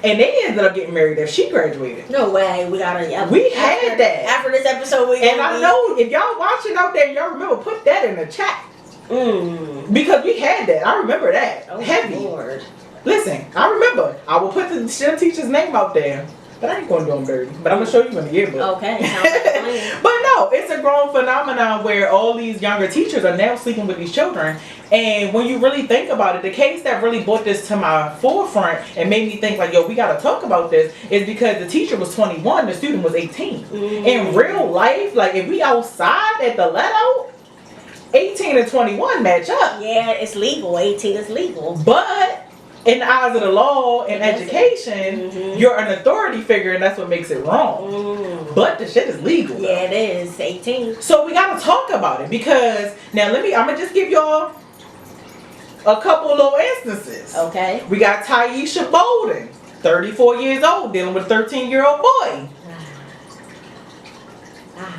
And they ended up getting married after she graduated. No way. We gotta. Yeah, We had that. After this episode, we. And I know if y'all watching out there, y'all remember, put that in the chat. Because we had that. I remember that. Oh, Heavy. Lord. Listen, I remember. I will put the gym teacher's name out there. But I ain't going to do them dirty. But I'm going to show you in the yearbook. Okay. Sounds like a plan. But no, it's a grown phenomenon where all these younger teachers are now sleeping with these children. And when you really think about it, the case that really brought this to my forefront and made me think like, yo, we got to talk about this is because the teacher was 21, the student was 18. In real life, like if we outside at the let out, 18 and 21 match up. Yeah, it's legal. 18 is legal. But in the eyes of the law and Yes. education, Mhm. you're an authority figure and that's what makes it wrong. But the shit is legal. though. Yeah, it is. 18. So we gotta talk about it because now I'm gonna just give y'all a couple little instances. Okay. We got Taisha Bolden, 34 years old, dealing with a 13-year-old boy.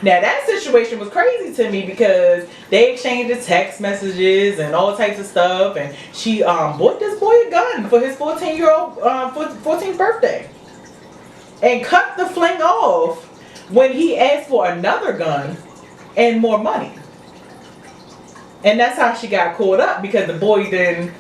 Now that situation was crazy to me because they exchanged text messages and all types of stuff, and she bought this boy a gun for his 14th birthday, and cut the fling off when he asked for another gun and more money. And that's how she got caught up because the boy then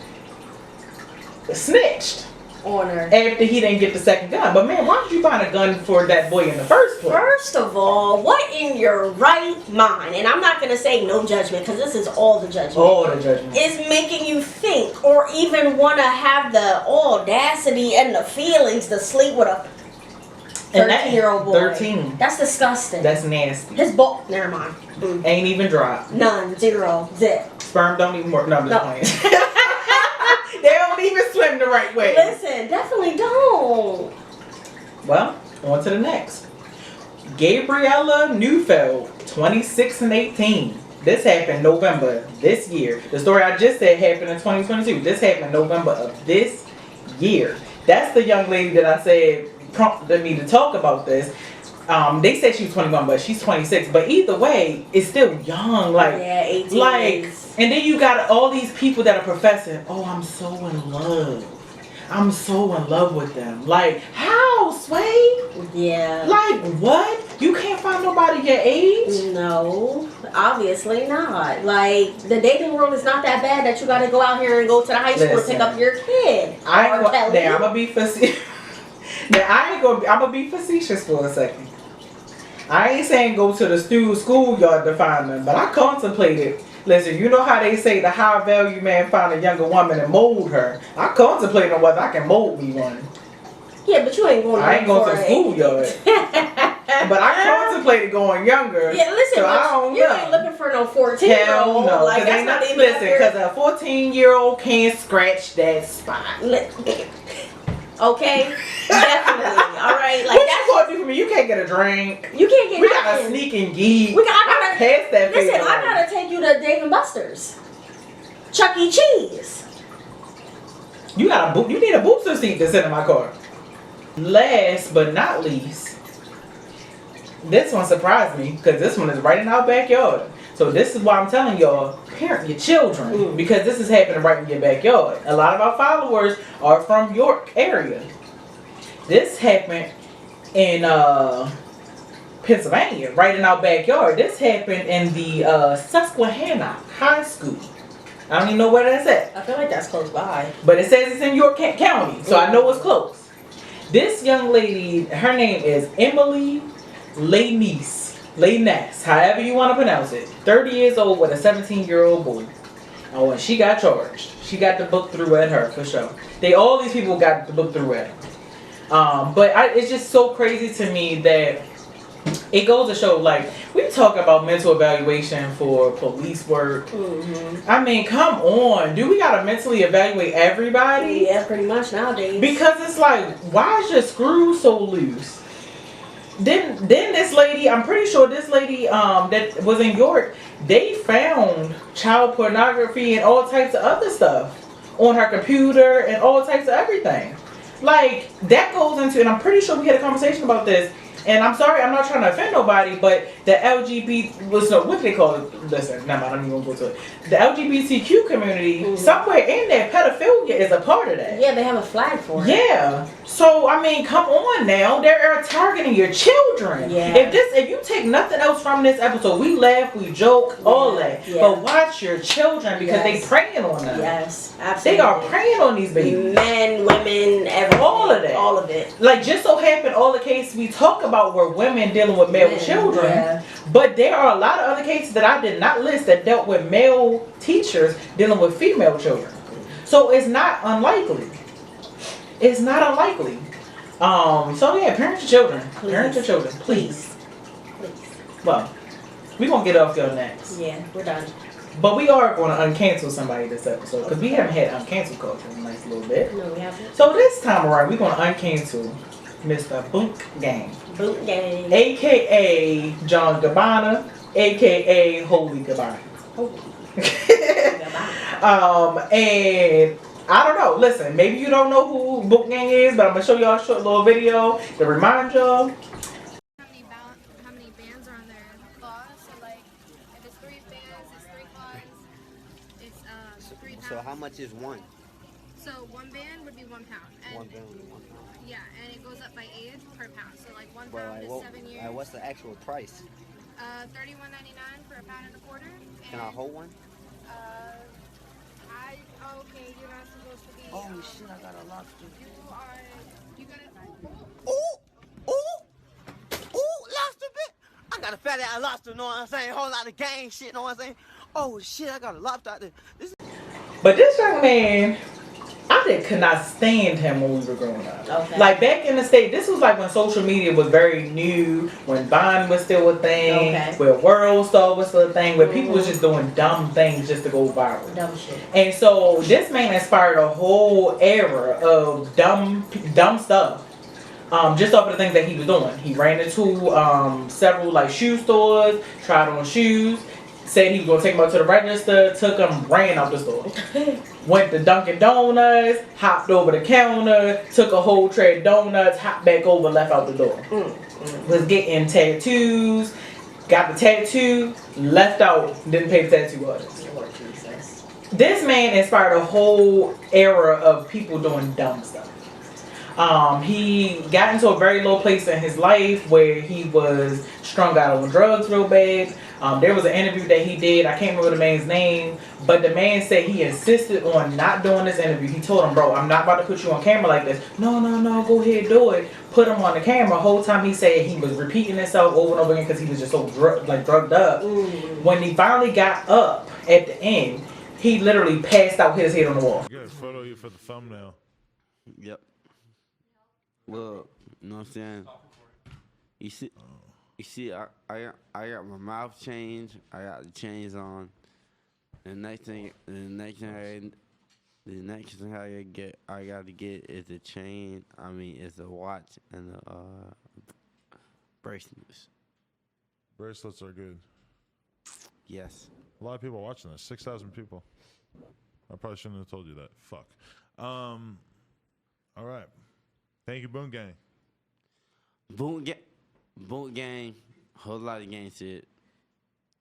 snitched On her. after he didn't get the second gun. But man, why did you find a gun for that boy in the first place? First of all, what in your right mind, and I'm not going to say no judgment because this is all the judgment, All the judgment. is making you think or even want to have the audacity and the feelings to sleep with a And that- 13-year-old boy. 13. That's disgusting. That's nasty. His ball. Never mind. Ain't even dropped. None. Zero. Zip. Sperm don't even work. No, I'm just No. playing. They don't even swim the right way. Listen, definitely don't. Well, on to the next. Gabriella Neufeld, 26 and 18. This happened November this year. The story I just said happened in 2022. This happened November of this year. That's the young lady that I said prompted me to talk about this. They said she was 21, but she's 26. But either way, it's still young. Like, Yeah, 18 like, is- and then you got all these people that are professing, oh, I'm so in love. I'm so in love with them. Like, how, Sway? Yeah. Like, what? You can't find nobody your age? No, obviously not. Like, the dating world is not that bad that you got to go out here and go to the high school to pick Listen, up your kid. I R. ain't Kelly. now I'm gonna be facetious. Now I'm gonna be facetious for a second. I ain't saying go to the schoolyard to find them, but I contemplated. Listen, you know how they say the high value man find a younger woman and mold her. I contemplated on whether I can mold me one. Yeah, but you ain't going. I ain't going to the schoolyard. But I contemplated going younger. Yeah, listen, so I don't you know. ain't looking for no 14-year-old. Hell no. Like, that's not even listen, because a 14-year-old can't scratch that spot. Okay, definitely. All right, like What that's you gonna do for me? You can't get a drink. you can't get. We gotta nothing. sneak and geek. I I'm past that phase. Listen, I gotta take you to Dave and Buster's, Chuck E. Cheese. You got you need a booster seat to sit in my car. Last but not least, this one surprised me because this one is right in our backyard. So this is why I'm telling y'all, parent your children because this is happening right in your backyard. A lot of our followers are from York area. This happened in Pennsylvania, right in our backyard. This happened in the Susquehanna High School. I don't even know where that's at. I feel like that's close by. But it says it's in York County, so I know it's close. This young lady, her name is Emily Layness, however you want to pronounce it. 30 years old with a 17-year-old boy. Oh, and she got charged. She got the book through at her, for sure. All these people got the book through at her. It's just so crazy to me that it goes to show, like, we talk about mental evaluation for police work. Mm-hmm. I mean, come on. Do we got to mentally evaluate everybody? Yeah, pretty much nowadays. Because it's like, why is your screw so loose? Then this lady, I'm pretty sure this lady that was in York, they found child pornography and all types of other stuff on her computer and all types of everything. Like, that goes into, and I'm pretty sure we had a conversation about this. And I'm sorry, I'm not trying to offend nobody, but the what do they call it? Listen, never mind, I'm even going to go to it. The LGBTQ community, somewhere in there, pedophilia is a part of that. Yeah, they have a flag for it. Yeah. So, I mean, come on now. They're targeting your children. Yeah. If you take nothing else from this episode, we laugh, we joke, all that. Yeah. But watch your children because they preying on them. Yes, absolutely. They are preying on these babies. Men, women, everything. All of that. All of it. Like, just so happened, all the cases we talk about were women dealing with male children. Yeah. But there are a lot of other cases that I did not list that dealt with male teachers dealing with female children. So it's not unlikely. It's not unlikely. So yeah, parent your children. Please. Parent your children, please. Please. Well, we're going to get off your next. Yeah, we're done. But we are going to uncancel somebody this episode because we haven't had uncancel culture in a nice little bit. No, we haven't. So this time around, we're going to uncancel Mr. Boot Gang. Boot gang. AKA John Gabbana, AKA Holy Gabbana. And I don't know. Listen, maybe you don't know who Boot Gang is, but I'm gonna show y'all a short little video to remind y'all. How many bands are on their claws? So like, if it's 3 bands, it's 3 claws. It's 3 pounds. So how much is one? So 1 band would be 1 pound. And One pound and 1 pound. yeah, and it goes up by age per pound. So like 1 But pound like, is 7 years. what's the actual price? $31.99 for a pound and a quarter. Can I hold one? Okay, you're not supposed to be. Oh shit! I got a lobster. You gotta. Ooh, ooh, lobster bit. I got a fat ass lobster. Know what I'm saying? Whole lot of gang shit. Know what I'm saying? Oh shit! I got a lobster out there. But this young man, could not stand him when we were growing up. Okay. Like back in the state, this was like when social media was very new, when Vine was still a thing, where World Star was still a thing, where people was just doing dumb things just to go viral. Dumb shit. And so this man inspired a whole era of dumb stuff. Just off of the things that he was doing. He ran into several like shoe stores, tried on shoes, said he was gonna take them up to the register, took them, ran out the store. Went to Dunkin' Donuts, hopped over the counter, took a whole tray of donuts, hopped back over, left out the door. was getting tattoos, got the tattoo, left out, didn't pay the tattoo artist. Lord Jesus. This man inspired a whole era of people doing dumb stuff. He got into a very low place in his life where he was strung out on drugs real bad. There was an interview that he did. I can't remember the man's name, but the man said he insisted on not doing this interview. He told him, bro, I'm not about to put you on camera like this. No, go ahead, do it. Put him on the camera. Whole time he said he was repeating himself over and over again because he was just so drugged up. When he finally got up at the end, he literally passed out, hit his head on the wall. Good photo you for the thumbnail. Yep. Well, you know what I'm saying? You see, I got my mouth changed. I got the chains on. The next thing I got to get is a chain. I mean, it's a watch and the bracelets. Bracelets are good. Yes. A lot of people watching this. 6,000 people. I probably shouldn't have told you that. Fuck. All right. Thank you, Boom Gang. Boom Gang. Whole lot of gang shit.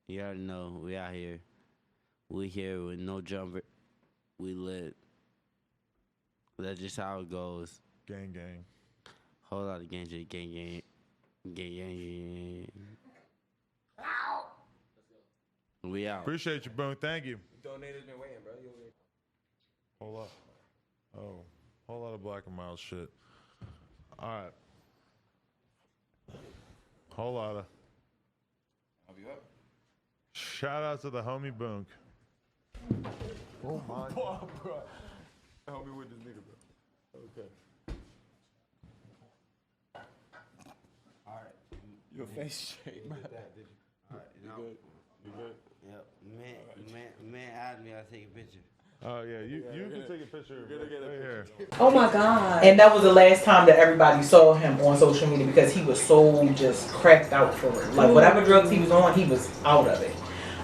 You already know. We out here. We here with no jumper. We lit. That's just how it goes. Gang. Whole lot of gang shit. Gang. We out. Appreciate you, Boom. Thank you. Donators been waiting, bro. Whole lot. Oh, whole lot of Black and Mild shit. All right. Whole lot of. I'll be up. Shout out to the homie Boonk. Oh my God, bro. Help me with this nigga, bro. Okay. All right. Your face straight, bro. All right. You good? You good? Yep. Man asked me I'll take a picture. Oh yeah, you can take a picture right here. Oh my God. And that was the last time that everybody saw him on social media because he was so just cracked out for it. Like whatever drugs he was on, he was out of it.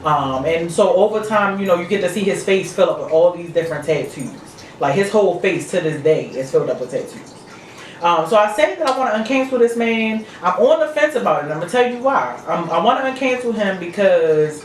And so over time, you know, you get to see his face fill up with all these different tattoos. Like his whole face to this day is filled up with tattoos. So I said that I want to uncancel this man. I'm on the fence about it. I'm gonna tell you why. I want to uncancel him because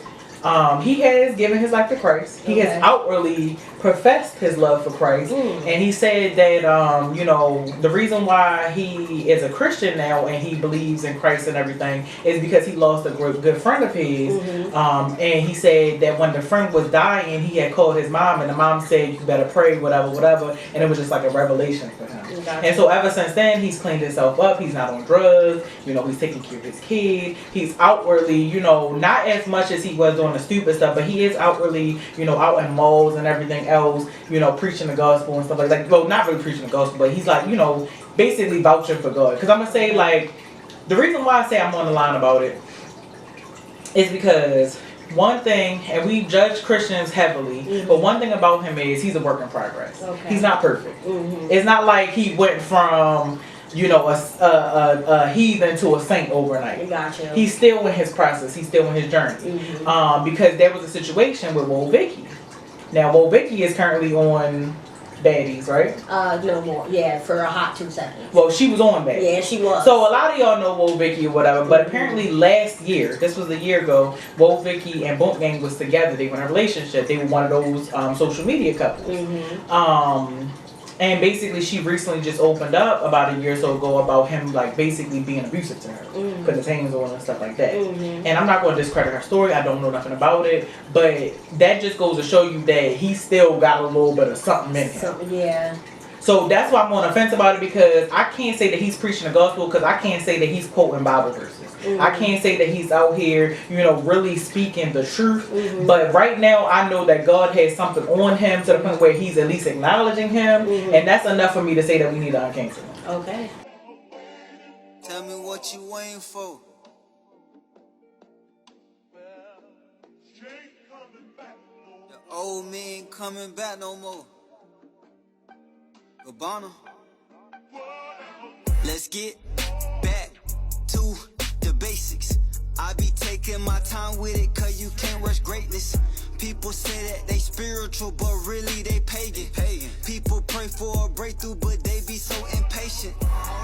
he has given his life to Christ. He has outwardly professed his love for Christ. And he said that, you know, the reason why he is a Christian now and he believes in Christ and everything is because he lost a good friend of his. And he said that when the friend was dying, he had called his mom and the mom said, you better pray, whatever. And it was just like a revelation for him. And so ever since then, he's cleaned himself up. He's not on drugs. You know, he's taking care of his kid. He's outwardly, you know, not as much as he was doing the stupid stuff, but he is outwardly, you know, out in malls and everything else, you know, preaching the gospel and stuff like that. Well, not really preaching the gospel, but he's like, you know, basically vouching for God. Because I'm going to say, like, the reason why I say I'm on the line about it is because one thing, and we judge Christians heavily, but one thing about him is he's a work in progress. He's not perfect. It's not like he went from, you know, a heathen to a saint overnight. Gotcha. He's still in his process. He's still in his journey. Because there was a situation with Woe Vicky. Now, Woe Vicky is currently on Baddies, right? No more. Yeah, for a hot 2 seconds. Well, she was on Baddies. Yeah, she was. So a lot of y'all know Woe Vicky or whatever, but apparently last year, this was a year ago, Woe Vicky and Boom Gang was together. They were in a relationship. They were one of those social media couples. And basically, she recently just opened up about a year or so ago about him, like, basically being abusive to her, putting his hands on her and stuff like that. And I'm not going to discredit her story. I don't know nothing about it. But that just goes to show you that he still got a little bit of something in him. Yeah. So that's why I'm on the fence about it, because I can't say that he's preaching the gospel, because I can't say that he's quoting Bible verses. I can't say that he's out here, you know, really speaking the truth. But right now, I know that God has something on him to the point where he's at least acknowledging him. And that's enough for me to say that we need to uncancel him. Okay. Tell me what you waiting for. The old me ain't coming back no more. Gabbana. Let's get back to the basics. I be taking my time with it, cause you can't rush greatness. People say that they spiritual, but really they pagan. People pray for a breakthrough, but they be so impatient.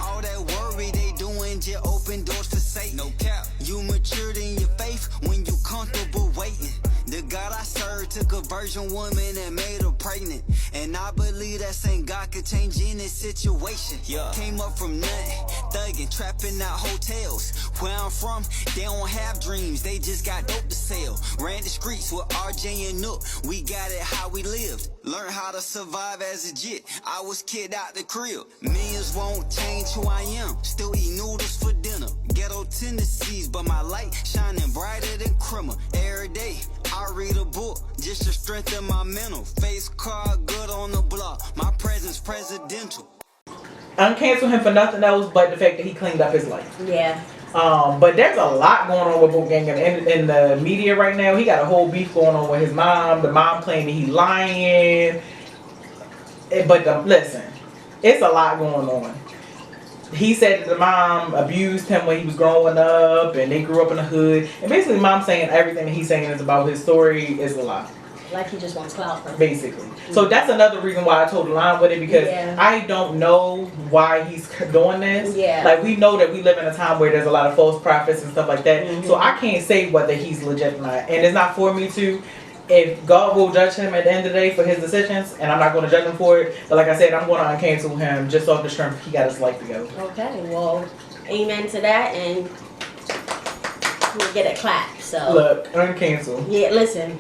All that worry they doing just open doors for Satan. No cap. You matured in your faith when you comfortable waiting. The God I serve took a virgin woman and made her pregnant. And I believe that same God could change any situation. Came up from nothing, thugging, trapping out hotels. Where I'm from, they don't have dreams, they just got dope to sell. Ran the streets with RJ and Nook, we got it how we lived. Learned how to survive as a jit, I was kicked out the crib. Millions won't change who I am, still eat noodles for dinner. Ghetto tendencies, but my light shining brighter than Crimmer. Every day, I read a book just to strengthen my mental. Face card good on the block, my presence presidential. Uncancel him for nothing else but the fact that he cleaned up his life. Yeah. But there's a lot going on with Boot Gang in the media right now. He got a whole beef going on with his mom. The mom claiming he lying. But listen, it's a lot going on. He said that the mom abused him when he was growing up, and they grew up in the hood. And basically, mom saying everything that he's saying is about his story is a lie. Like he just wants clout from basically. So that's another reason why I told the line with it, because I don't know why he's doing this. Like, we know that we live in a time where there's a lot of false prophets and stuff like that. So I can't say whether he's legit or not. And it's not for me to. If God will judge him at the end of the day for his decisions, and I'm not going to judge him for it, but like I said, I'm going to uncancel him just off the strength he got his life to go. Okay, well, amen to that, and we'll get a clap. So look, uncancel. Yeah, listen.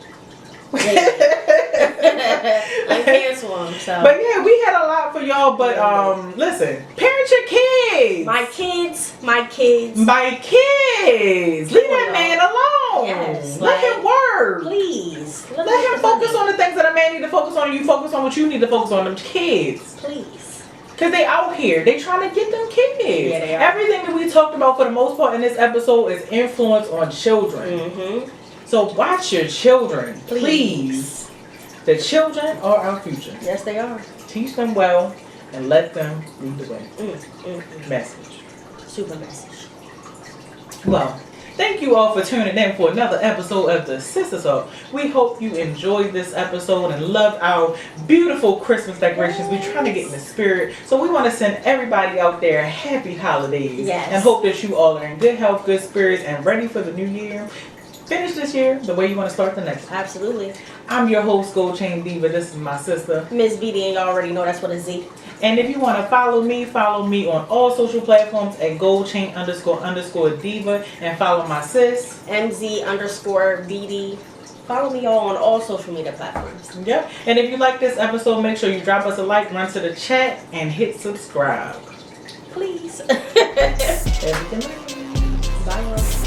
Uncancel him. So. But yeah, we had a lot for y'all. But listen, parent your kids. My kids. My kids. My kids. Leave that man alone. Yes. Let him work. Please. Let him focus on the things that a man need to focus on. And you focus on what you need to focus on. Them kids. Please. Because they out here. They trying to get them kids. Yeah, they are. Everything that we talked about for the most part in this episode is influence on children. So watch your children, please. The children are our future. Yes, they are. Teach them well and let them lead the way. Message. Super message. Well, thank you all for tuning in for another episode of the Sistah Talk. We hope you enjoyed this episode and loved our beautiful Christmas decorations. We're trying to get in the spirit. So we want to send everybody out there happy holidays. And hope that you all are in good health, good spirits, and ready for the new year. Finish this year the way you want to start the next one. Absolutely. I'm your host, Gold Chain Diva. This is my sister, Miss BD, and you already know that's what a Z. And if you want to follow me on all social platforms at goldchain__diva, and follow my sis, MZ_BD. Follow me all on all social media platforms. Yep. And if you like this episode, make sure you drop us a like, run to the chat, and hit subscribe. Please. Everything. Bye, y'all.